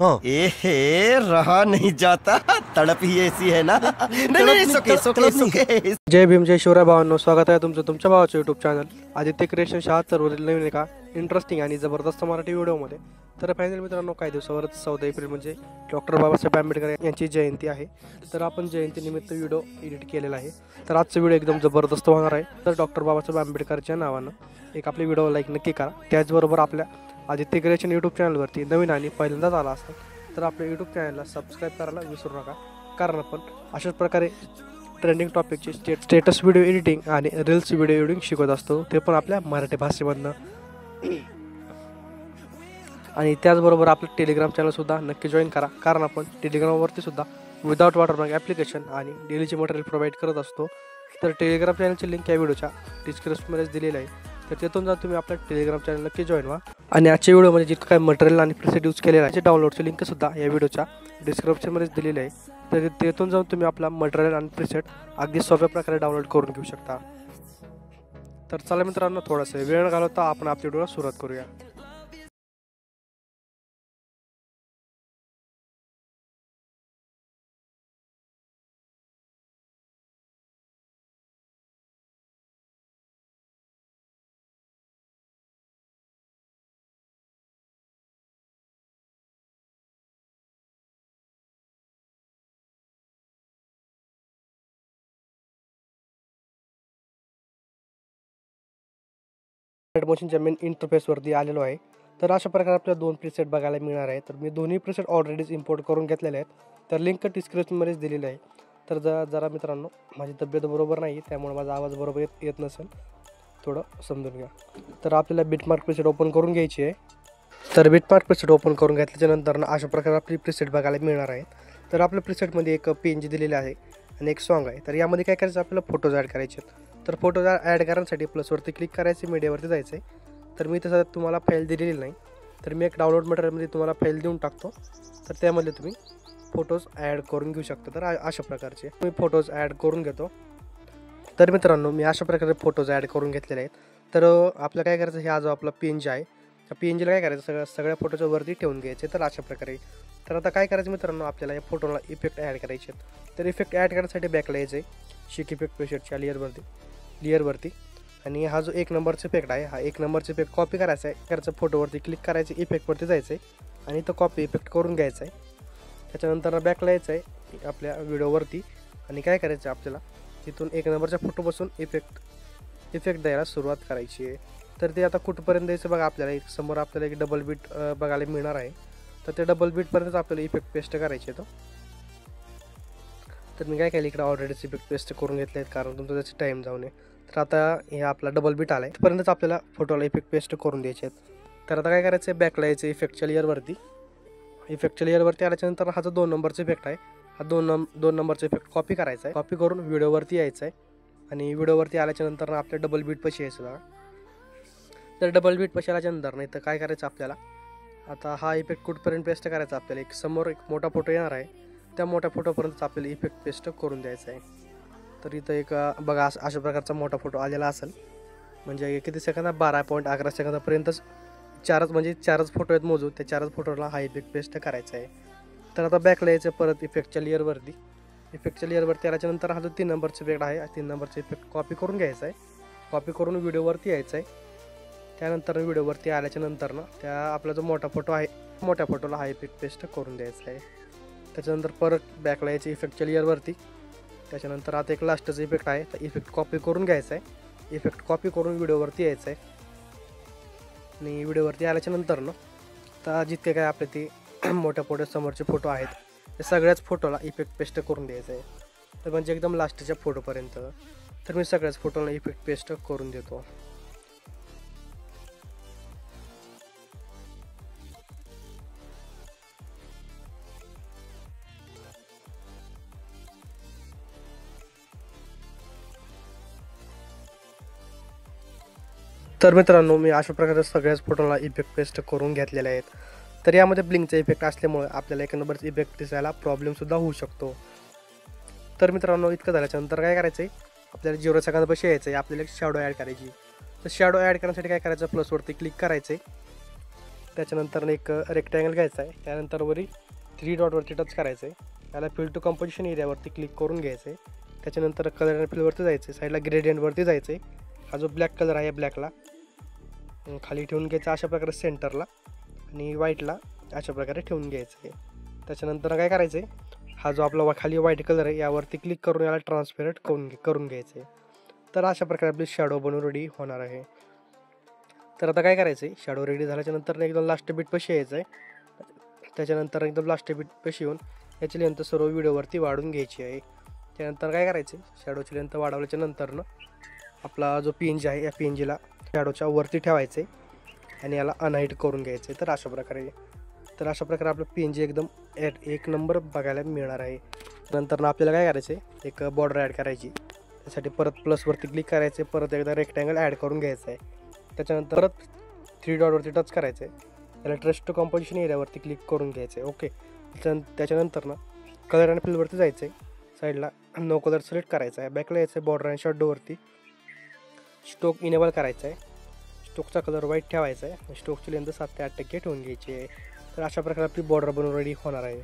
हाँ। ए रहा नहीं जाता, तड़प ही ऐसी है ना। नहीं नहीं सुके सुके सुके। जय भीम जय शिवराय भावांनो, स्वागत आहे तुमचं तुमच्या भावाच्या यूट्यूब चॅनल आदित्य क्रिएशन 76 वरील नवीन एका इंटरेस्टिंग आणि जबरदस्त मराठी व्हिडिओमध्ये. तर फायनल मित्रांनो, काही दिवसावरच 14 एप्रिल म्हणजे डॉक्टर बाबासाहेब आंबेडकर यांची जयंती आहे. तर आपण जयंतीनिमित्त व्हिडिओ एडिट केलेला आहे. तर आजचा व्हिडिओ एकदम जबरदस्त होणार आहे. तर डॉक्टर बाबासाहेब आंबेडकरच्या नावानं एक आपली व्हिडिओ लाईक नक्की करा. त्याचबरोबर आपल्या आदित्य क्रिएशन यूट्यूब चॅनलवरती नवीन आणि पहिल्यांदाच आला असेल तर आपल्या यूट्यूब चॅनलला सबस्क्राईब करायला विसरू नका. कारण आपण अशाच प्रकारे ट्रेंडिंग टॉपिकचे स्टेटस व्हिडिओ एडिटिंग आणि रील्स व्हिडिओ एडिटिंग शिकवत असतो, ते पण आपल्या मराठी भाषेमधनं. आणि त्याचबरोबर आपलं टेलिग्राम चॅनलसुद्धा नक्की जॉईन करा, कारण आपण टेलिग्रामवरती सुद्धा विदाउट वॉटरमार्क ॲप्लिकेशन आणि डेलीचे मटेरियल प्रोव्हाइड करत असतो. तर टेलिग्राम चॅनलची लिंक या व्हिडिओच्या डिस्क्रिप्शनमध्येच दिलेली आहे. तर तिथून जाऊन तुम्ही आपल्या टेलिग्राम चॅनल नक्की जॉईन व्हा. आणि आजच्या व्हिडिओमध्ये जितकं काही मटेरियल आणि प्रिसेट यूज केलेलं आहे त्याची डाउनलोडची लिंकसुद्धा या व्हिडिओच्या डिस्क्रिप्शनमध्येच दिलेली आहे. तर तिथून जाऊन तुम्ही आपला मटेरियल आणि प्रिसेट अगदी सोप्या प्रकारे डाउनलोड करून घेऊ शकता. तर चला मित्रांनो, थोडासा वेळ न घालवता आपण आपल्या व्हिडिओला सुरुवात करूया. मोशनच्या मेन इंटरफेसवरती आलेलो आहे. तर अशा प्रकारे आपल्याला दोन प्रीसेट बघायला मिळणार आहे. तर मी दोन्ही प्रीसेट ऑलरेडीच इम्पोर्ट करून घेतलेले आहेत. तर लिंक डिस्क्रिप्शनमध्येच दिलेली आहे. तर जरा मित्रांनो, माझी तब्येत बरोबर नाही, त्यामुळे माझा आवाज बरोबर येत नसेल, थोडं समजून घ्या. तर आपल्याला बिटमार्क प्रीसेट ओपन करून घ्यायची आहे. तर बिटमार्क प्रीसेट ओपन करून घेतल्याच्यानंतर अशा प्रकारे आपली प्रीसेट बघायला मिळणार आहेत. तर आपल्या प्रीसेटमध्ये एक PNG दिलेली आहे आणि एक सॉन्ग आहे. तर यामध्ये काय करायचं, आपल्याला फोटोज ॲड करायचे आहेत. तर फोटो ॲड करण्यासाठी प्लसवरती क्लिक करायचे, मीडियावरती जायचं आहे. तर मी तसं तुम्हाला फाईल दिलेली नाही, तर मी एक डाउनलोड मटेरियलमध्ये तुम्हाला फाईल देऊन टाकतो. तर त्यामध्ये तुम्ही फोटोज ॲड करून घेऊ शकता. तर अशा प्रकारचे मी फोटोज ॲड करून घेतो. तर मित्रांनो, मी अशा प्रकारे फोटोज ॲड करून घेतलेले आहेत. तर आपलं काय करायचं, हा जो आपला PNG आहे, त्या PNGला काय करायचं, सगळ्या फोटोच्या वरती ठेवून घ्यायचे. तर अशा प्रकारे. तर आता काय करायचं मित्रांनो, आपल्याला या फोटोला इफेक्ट ॲड करायचे आहेत. तर इफेक्ट ॲड करण्यासाठी बॅकला यायचं आहे, शिक इफेक्ट प्रेशरच्या लेअरवरती. आणि हा जो 1 नंबरचा इफेक्ट आहे, हा 1 नंबरचा इफेक्ट कॉपी करायचा आहे. करायचं, फोटोवरती क्लिक करायचं, इफेक्टवरती जायचं आहे आणि तो कॉपी इफेक्ट करून घ्यायचा आहे. त्याच्यानंतर बॅकला यायचं आहे आपल्या व्हिडिओवरती आणि काय करायचं, आपल्याला तिथून 1 नंबरच्या फोटोपासून इफेक्ट द्यायला सुरुवात करायची आहे. तर ते आता कुठपर्यंत द्यायचं बघा, आपल्याला समोर आपल्याला एक डबल बीट बघायला मिळणार आहे. तर ते डबल बीटपर्यंतच आपल्याला इफेक्ट पेस्ट करायचे आहे. तर मी काय केलं, इकडे ऑलरेडीच इफेक्ट पेस्ट करून घेतले आहेत, कारण तुमचा त्याचा टाईम जाऊ नये. तर आता हे आपला डबल बीट आला आहे, तिथपर्यंतच आपल्याला फोटोला इफेक्ट पेस्ट करून द्यायचे आहेत. तर आता काय करायचं आहे, बॅकला यायचं इफेक्टच्या लेअरवरती आल्याच्यानंतर हा जो 2 नंबरचा इफेक्ट आहे, हा 2 नंबरचा इफेक्ट कॉपी करायचा आहे. कॉपी करून व्हिडिओवरती यायचं आहे आणि व्हिडिओवरती आल्याच्यानंतर आपल्या डबल बीट पशी यायचं बघा. तर डबल बीट पशी आल्याच्यानंतर नाही तर काय करायचं, आपल्याला आता हा इफेक्ट कुठपर्यंत पेस्ट करायचा, आपल्याला समोर एक मोठा फोटो येणार आहे, त्या मोठ्या फोटोपर्यंत आपल्याला इफेक्ट पेस्ट करून द्यायचा आहे. तर इथं एक बघा अशा प्रकारचा मोठा फोटो आलेला असेल, म्हणजे किती सेकंद, 12.11 सेकंदापर्यंतच चारच फोटो आहेत मोजून, त्या 4 फोटोला हा इफेक्ट पेस्ट करायचा आहे. तर आता बॅकला यायचं परत इफेक्टच्या लेअरवरती आल्याच्यानंतर हा जो 3 नंबरचा इफेक्ट आहे, 3 नंबरचा इफेक्ट कॉपी करून घ्यायचा आहे. कॉपी करून व्हिडिओवरती यायचं आहे. त्यानंतर व्हिडिओवरती आल्याच्यानंतर त्या आपला जो मोठा फोटो आहे, मोठ्या फोटोला हा इफेक्ट पेस्ट करून द्यायचा आहे. त्याच्यानंतर परत बॅकला यायचं इफेक्टच्या लेअरवरती. त्याच्यानंतर आता एक लास्टचा इफेक्ट आहे, तर इफेक्ट कॉपी करून घ्यायचा आहे. इफेक्ट कॉपी करून व्हिडिओवरती यायचं आहे आणि व्हिडिओवरती आल्याच्यानंतर तर जितके काय आपले ते मोठ्या फोटो समोरचे फोटो आहेत, ते सगळ्याच फोटोला इफेक्ट पेस्ट करून द्यायचं आहे. तर म्हणजे एकदम लास्टच्या फोटोपर्यंत. तर मी सगळ्याच फोटोला इफेक्ट पेस्ट करून देतो. तर मित्रांनो, मी अशा प्रकारे सगळ्याच फोटोला इफेक्ट पेस्ट करून घेतलेले आहेत. तर यामध्ये ब्लिंकचा इफेक्ट असल्यामुळे आपल्याला 1 नंबरचा इफेक्ट दिसायला प्रॉब्लेमसुद्धा होऊ शकतो. तर मित्रांनो, इतकं झाल्याच्यानंतर काय करायचं आहे, आपल्याला 0 सेकंदापाशी यायचं आहे, आपल्याला एक शॅडो ॲड करायची. तर शॅडो ॲड करण्यासाठी काय करायचं, प्लसवरती क्लिक करायचं आहे त्याच्यानंतर एक रेक्टँगल घ्यायचा आहे, त्यानंतर वरी 3 डॉटवरती टच करायचं आहे, त्याला फिल टू कंपोजिशन एरियावरती क्लिक करून घ्यायचं आहे. त्याच्यानंतर कलर अँड फिलवरती जायचं आहे, साईडला ग्रेडियंटवरती जायचं आहे. हा जो ब्लॅक कलर आहे या ब्लॅकला खाली ठेवून घ्यायचा अशा प्रकारे सेंटरला, आणि व्हाईटला अशा प्रकारे ठेवून घ्यायचं आहे. त्याच्यानंतर काय करायचं आहे, हा जो आपला खाली व्हाईट कलर आहे यावरती क्लिक करून याला ट्रान्सपेरंट करून घ्यायचं आहे. तर अशा प्रकारे आपली शॅडो बनवून रेडी होणार आहे. तर आता काय करायचं आहे, शॅडो रेडी झाल्याच्यानंतर एकदम लास्ट बीट पशी यायचं आहे. त्याच्यानंतर एकदम लास्ट बीट पशी येऊन याची लेंथ सर्व व्हिडिओवरती वाढून घ्यायची आहे. त्यानंतर काय करायचं आहे, शॅडोची लेंथ वाढवल्याच्या नंतरनं आपला जो PNG आहे या PNGला शॅडोच्या वरती ठेवायचं आहे आणि याला अनहाईट करून घ्यायचं आहे. तर अशा प्रकारे आपलं PNG एकदम एक नंबर बघायला मिळणार आहे. नंतर आपल्याला काय करायचं आहे, एक बॉर्डर ॲड करायची. त्यासाठी परत प्लसवरती क्लिक करायचं आहे, परत एकदा रेक्टँगल ॲड करून घ्यायचं आहे. त्याच्यानंतर परत 3 डॉटवरती टच करायचं आहे, त्याला ट्रेस टू कंपोजिशन एरियावरती क्लिक करून घ्यायचं आहे. ओके. त्याच्यानंतर कलर अँड फिलवरती जायचं आहे, साईडला नो कलर सिलेक्ट करायचा आहे, बॅकला यायचं आहे, बॉर्डर अँड शॅडोवरती स्टोक इनेबल करायचा आहे, स्टोकचा कलर व्हाईट ठेवायचा आहे, स्टोकची लेंथ 7 ते 8% ठेवून घ्यायची आहे. तर अशा प्रकारे आपली बॉर्डर बनवून रेडी होणार आहे.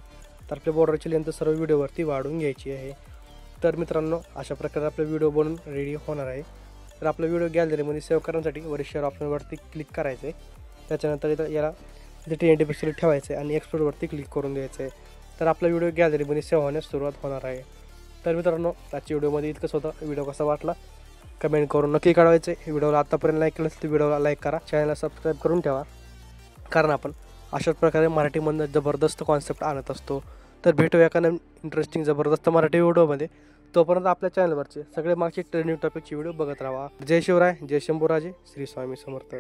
तर आपल्या बॉर्डरची लेंथ सर्व व्हिडिओवरती वाढून घ्यायची आहे. तर मित्रांनो, अशा प्रकारे आपला व्हिडिओ बनवून रेडी होणार आहे. तर आपला व्हिडिओ गॅलरीमध्ये सेव्ह करण्यासाठी वर शेअर ऑप्शनवरती क्लिक करायचं आहे. त्याच्यानंतर याला 1080 पिक्सेल ठेवायचं आहे आणि एक्सपोर्टवरती क्लिक करून द्यायचं आहे. तर आपला व्हिडिओ गॅलरीमध्ये सेव्ह होण्यास सुरुवात होणार आहे. तर मित्रांनो, आजच्या व्हिडिओमध्ये इतकंच होतं. व्हिडिओ कसा वाटला कमेंट करून नक्की कळवायचं आहे. व्हिडिओला आत्तापर्यंत लाईक केलं असेल तर व्हिडिओला लाईक करा, चॅनलला सबस्क्राईब करून ठेवा, कारण आपण अशाच प्रकारे मराठीमधनं जबरदस्त कॉन्सेप्ट आणत असतो. तर भेटूया एका इंटरेस्टिंग जबरदस्त मराठी व्हिडिओमध्ये. तोपर्यंत आपल्या चॅनलवरचे सगळे मागचे ट्रेंडिंग टॉपिकचे व्हिडिओ बघत राहा. जय शिवराय, जय शंभूराजे, श्री स्वामी समर्थ.